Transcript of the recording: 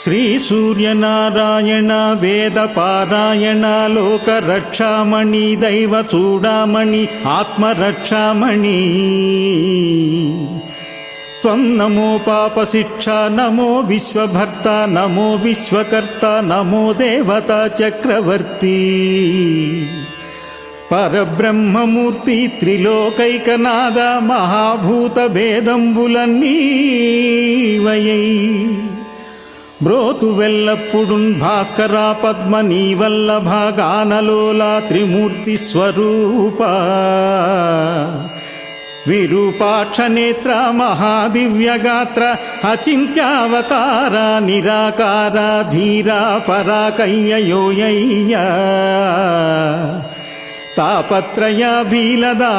శ్రీ సూర్యనారాయణ వేద పారాయణ లోక రక్షామణి దైవ చూడామణి ఆత్మరక్షామణి త్వం నమో పాప శిక్ష నమో విశ్వభర్త నమో విశ్వకర్త నమో దేవతా చక్రవర్తి పరబ్రహ్మమూర్తి త్రిలోకైకనాథ మహాభూత భేదంబులన్నీ వయై బ్రోతు వెల్లప్పుడున్ భాస్కర పద్మ నీవల్లభ గానలోల త్రిమూర్తి స్వరూప విరూపాక్ష నేత్ర మహాదివ్యగాత్ర అచింత్యావతార నిరాకార ధీర పరాకయ్యయోయ్య తాపత్రయ భీలద